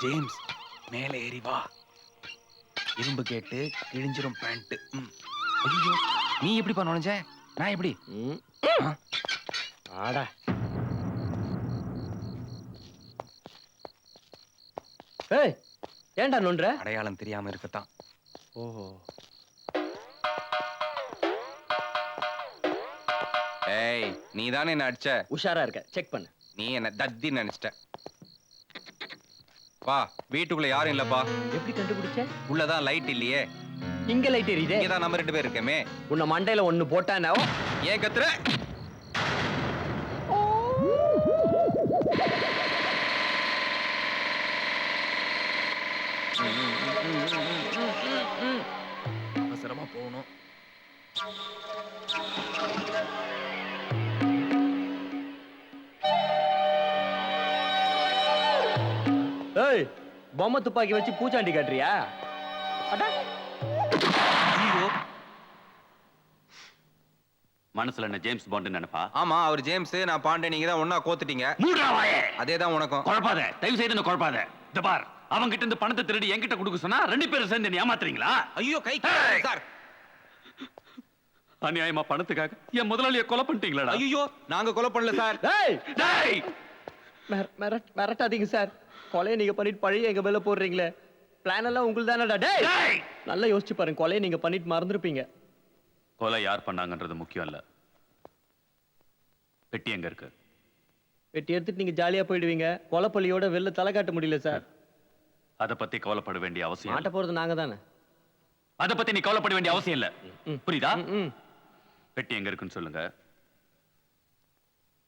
James மேலே ஏறி வா. இரும்பு கேட்டு கிழிஞ்சிரும் பேண்ட். ஐயோ நீ எப்படி நுழைஞ்ச? நான் எப்படி? ஆடா ஏய் ஏன்டா நோன்ற? அடையாளம் தெரியாம இருக்கத்தான். ஓஹோ. ஏய் நீ தானே என்ன அடிச்ச? உஷாரா இருக்க, செக் பண்ணு. நீ என்ன தத்தி நினைச்சிட்ட. வா, வீட்டுக்குள்ள யாரும் இல்லப்பா. எப்படி கண்டுபிடிச்ச? உள்ளதான் லைட் இல்லையே. இங்க லைட் எரியுதே. இங்கதான் நம்ம 2 பேர் இருக்கமே. உன்னை மண்டையில ஒண்ணு போட்டானோ. ஏன் கத்துற? அவசரமா போகணும். ஏய் பொம்மை துப்பாக்கி வச்சு பூச்சாண்டி காட்டுறியா? அட ஐயோ மனசுல என்ன ஜேம்ஸ் பாண்ட் நினைப்பா? ஆமா அவர் ஜேம்ஸ், நான் பாண்டே. நீங்க தான் ஒண்ணா கோத்துட்டீங்க. அதேதான் உனக்கும். குழப்பாத, தயவு செய்து என்ன குழப்பாத. இந்த பார், அவங்க கிட்ட இருந்து பணத்தை திருடி என்கிட்ட கொடுக்க சொன்னா 2 பேரும் சேர்ந்து என்ன ஏமாத்துறீங்களா? ஐயோ கை சார். அநியாயமா பணத்துக்காக என் முதலாளியை கொலை பண்ணிட்டீங்களா? ஐயோ நாங்க கொலை பண்ணல சார். டேய் டேய் மிரட்டாதீங்க சார். கொலையை நீங்க பண்ணிட்டு பழைய எங்க மேல போடுறீங்களே. பிளான் எல்லாம் உங்களுக்கு தானடா. டேய் நல்லா யோசிச்சு பாருங்க. கொலையை நீங்க பண்ணிட்டு மறந்துருப்பீங்க. கொலை யார் பண்ணாங்கன்றது முக்கியம் இல்ல. பெட்டி எங்க இருக்கு? வெட்டி எடுத்துட்டு நீங்க ஜாலியா போயிடுவீங்க. கொலைப்பள்ளியோட வெளில தலை காட்ட முடியல சார். அத பத்தி கவலைப்பட வேண்டிய அவசியம் மாட்ட போறது நாங்க தானே. அத பத்தி நீ கவலைப்பட வேண்டிய அவசியம் இல்ல. புரியுதா? ம். பெட்டி எங்க இருக்குன்னு சொல்லுங்க.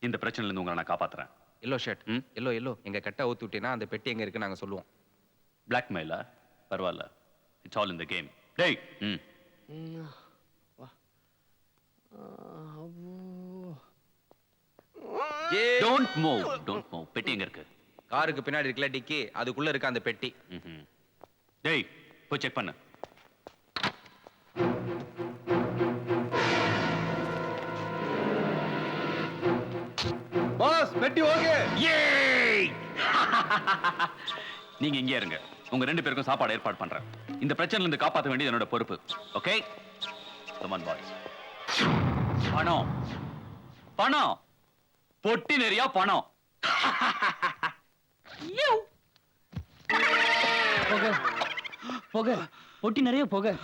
இந்த பிரச்சனையில இருந்து உங்களை நான் காப்பாத்துறேன். எல்லோ ஷர்ட், எல்லோ எங்க கட்ட ஊத்தி விட்டீனா அந்த பெட்டி எங்க இருக்கு நாங்க சொல்லுவோம். பிளாக்மெயிலா? பரவாயில்ல, it's all in the game. டேய் டோன்ட் மூவ். பெட்டி எங்க இருக்கு? காருக்கு பின்னாடி இருக்கல டிக்கி, அதுக்குள்ள இருக்க அந்த பெட்டி. டேய் போய் செக் பண்ணு. பாஸ் பெட்டி ஓகே. நீங்க இங்கே இருங்க. உங்க 2 பேருக்கும் சாப்பாடு ஏற்பாடு பண்றேன். இந்த பிரச்சனையில இருந்து காப்பாற்ற வேண்டியது என்னோட பொறுப்பு. ஓகே? Come on boys. பணம் பணம் பொட்டி நிறைய பணம். போக போக பொட்டி நிறைய போக.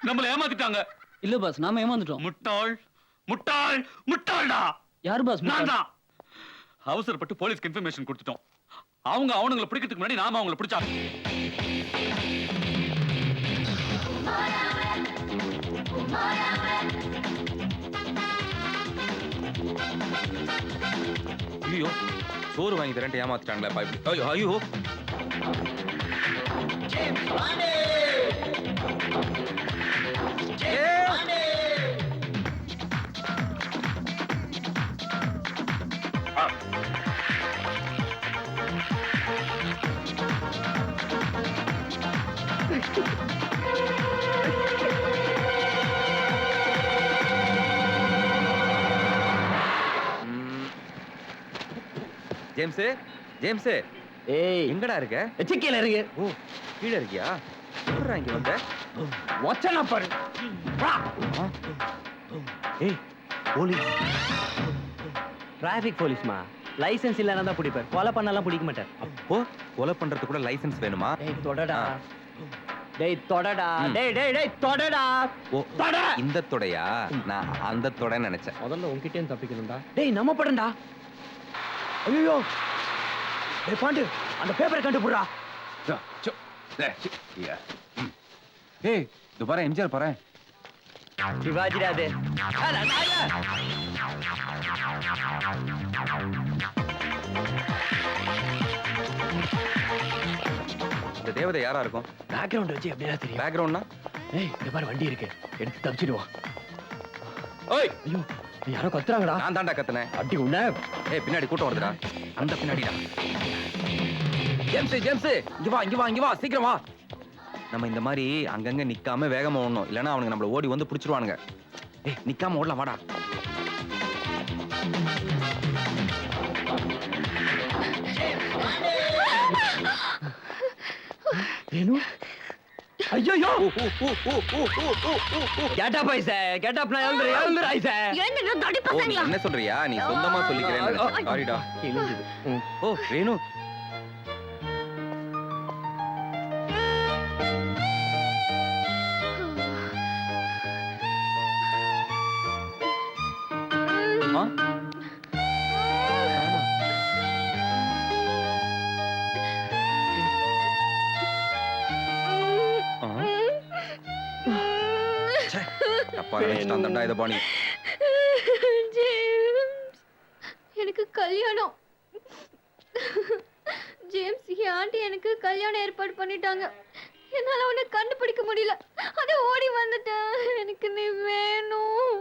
நம்மள ஏமாத்திட்டாங்க. இல்ல பாஸ், நாம ஏமாந்துட்டோம். முட்டாள் முட்டாள் முட்டாள்டா. யார் பாஸ்? நான் தான். அவசரப்பட்டு போலீஸ்க்கு இன்ஃபர்மேஷன் கொடுத்துட்டோம். அவங்க அவனுங்களை பிடிக்கிறதுக்கு முன்னாடி நாம அவங்களை பிடிச்சாங்க. ஐயோ சோறு வாங்கி தரேன்ட்டு ஏமாத்திட்டாங்களே பா இப்படி. ஐயோ ஐயோ ஜேம்ஸ் ஜேம்ஸ் ஏய் எங்கடா இருக்க? கீழ இருக்கு. ஓ கீழ இருக்கியா? எப்படிடா இங்க வந்த? வச்சனா பாரு. ஏய் போலீஸ். டிராஃபிக் போலீஸ்மா. லைசென்ஸ் இல்லனா தான் பிடிப்பார். கொலை பண்ணலாம் பிடிக்க மாட்டார். அப்போ கொலை பண்றதுக்கு கூட லைசென்ஸ் வேணுமா? டேய் தொடடா. டேய் தொடடா. டேய் தொடடா. ஓ தொட. இந்த தொடையா? நான் அந்த தொட நினைச்சேன். முதல்ல உன்கிட்டே தப்பிக்கணும்டா. டேய் நம்ம படண்டா. ஐயோ டேய் பாண்டு, அந்த பேப்பரை கண்டுபிடுடா. ஏய் இது பாரு எம்ஜிஆர் பாரு. சிவாஜிடா அது. இந்த தேவதை யாரா இருக்கும்? பேக்ரவுண்ட் வச்சு எப்படியா தெரியும்? பேக்ரவுண்ட்னா? ஏய் இந்த பாரு வண்டி இருக்கு, எடுத்து தப்பிச்சிடுவான். ஓய் ஐயோ யாரோ கத்துறாங்கடா. நான் தான்டா கத்துனேன். அடி உன்ன. ஏய் பின்னாடி கூட்டம் வருதுடா. அந்த பின்னாடிடா. ஜேம்ஸ் ஜேம்ஸ் இங்க வா சீக்கிரம் வா. நம்ம இந்த மாதிரி அங்கங்க நிக்காம வேகமா ஓடணும், இல்லனா அவனுங்க நம்மள ஓடி வந்து புடிச்சிடுவானுங்க. ஏய் நிக்காம ஓடலாம் வாடா. வேணு ஐயோ கேட்டா பைச கேட்டா நான் எழுந்துரு ஐச என்ன தடி ஓ நீ பசங்களா? என்ன சொல்றியா? நீ சொந்தமா சொல்லிக்கிறேன்னு சாரிடா. கிழிஞ்சது ஓ வேணு ஆ? ஆ? ச்சே, அப்பா நினைச்சிட்டான் தண்டா இதை பாணி. ஜேம்ஸ், எனக்கு கல்யாணம். ஜேம்ஸ் என் ஆண்டி எனக்கு கல்யாணம் ஏற்பாடு பண்ணிட்டாங்க. என்னால உன்னை கண்டுபிடிக்க முடியல. அத ஓடி வந்துட்டேன். எனக்கு நீ வேணும்.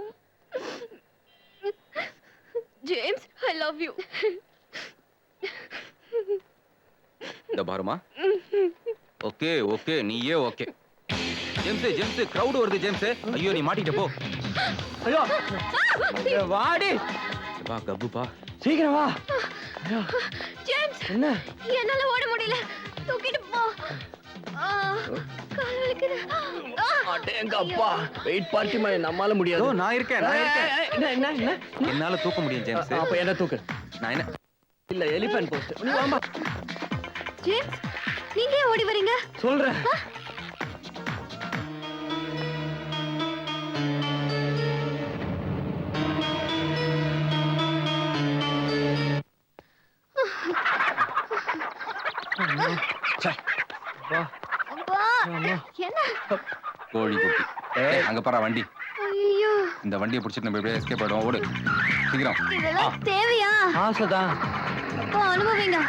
James, I love you. இந்த பாருமா. ஓகே ஓகே நீயே ஓகே. ஜேம்ஸ் ஜேம்ஸ் கிரவுட் வருது ஜேம்ஸ். ஐயோ நீ மாட்டிட்ட போ. ஐயோ வாடி வா கப்புப்பா. சீக்கிரம் வா. ஜேம்ஸ், என்ன என்னால ஓட முடியல. தூக்கிட்டு போ. கால் வலிக்குது. எங்க அப்பா வெயிட் பார்ட்டி மாதிரி நம்மால முடியாது. ஓ நான் இருக்கேன் நான் இருக்கேன். என்ன என்ன என்ன என்னால தூக்க முடியும் ஜேம்ஸ். அப்ப என்ன தூக்கு. நான் என்ன இல்ல எலிபென்ட் போஸ்ட். நீ வாமா. ஜேம்ஸ், நீங்க ஏன் ஓடி வரீங்க? சொல்றேன். ச்சே, வா. அப்பா, ஆமா. என்ன? கோழி குட்டி. ஏய் அங்க பாரு வண்டி. ஐயோ, இந்த வண்டியை பிடிச்சிட்டு நம்ம எப்படியே எஸ்கேப் ஆயிடுவோம். ஓடு சீக்கிரம். இதெல்லாம் தேவையா? ஆசைதான். அப்பா, அனுபவிங்க.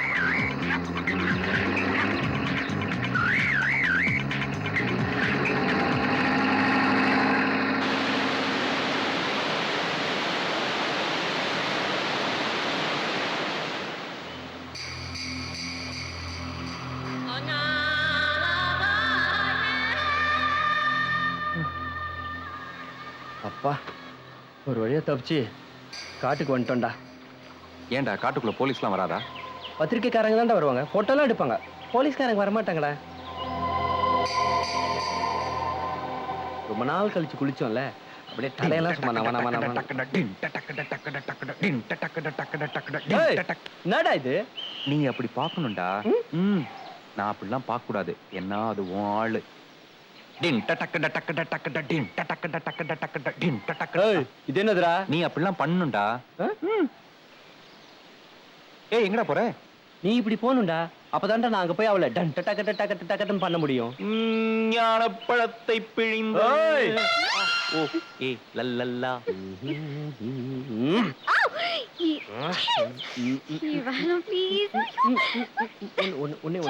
அப்பா ஒரு வழியா தப்பிச்சு காட்டுக்கு வந்துட்டோம்டா. ஏன்டா காட்டுக்குள்ள போலீஸ்லாம் வராதா? பத்திரிக்கைக்காரங்க தான்டா வருவாங்க, போட்டோலாம் எடுப்பாங்க. போலீஸ்காரங்க வரமாட்டாங்கடா. ரொம்ப நாள் கழிச்சு குளிச்சோம்ல, அப்படியே தலையெல்லாம் சும்மா நவ நவ நவ. ஏய், என்னடா இது? நீ அப்படி பார்க்கணும்டா. நான் அப்படிலாம் பார்க்க கூடாது. என்ன அது உன் ஆளு. ஏய், இது என்னதுடா? நீ அப்படிலாம் பண்ணணும்டா. ஆ? ஏய் எங்கடா போற? நீ இப்படி போகணும்டா. அப்பதான்டா நான் அங்க போய் அவளை டன் டக்க டக்க டக்கன்னு பண்ண முடியும். ஞானப்பழத்தை பிழிந்து. ஏய். ஓ ஏய் லல்லல்லா. இவனும் ப்ளீஸ். ஒண்ணு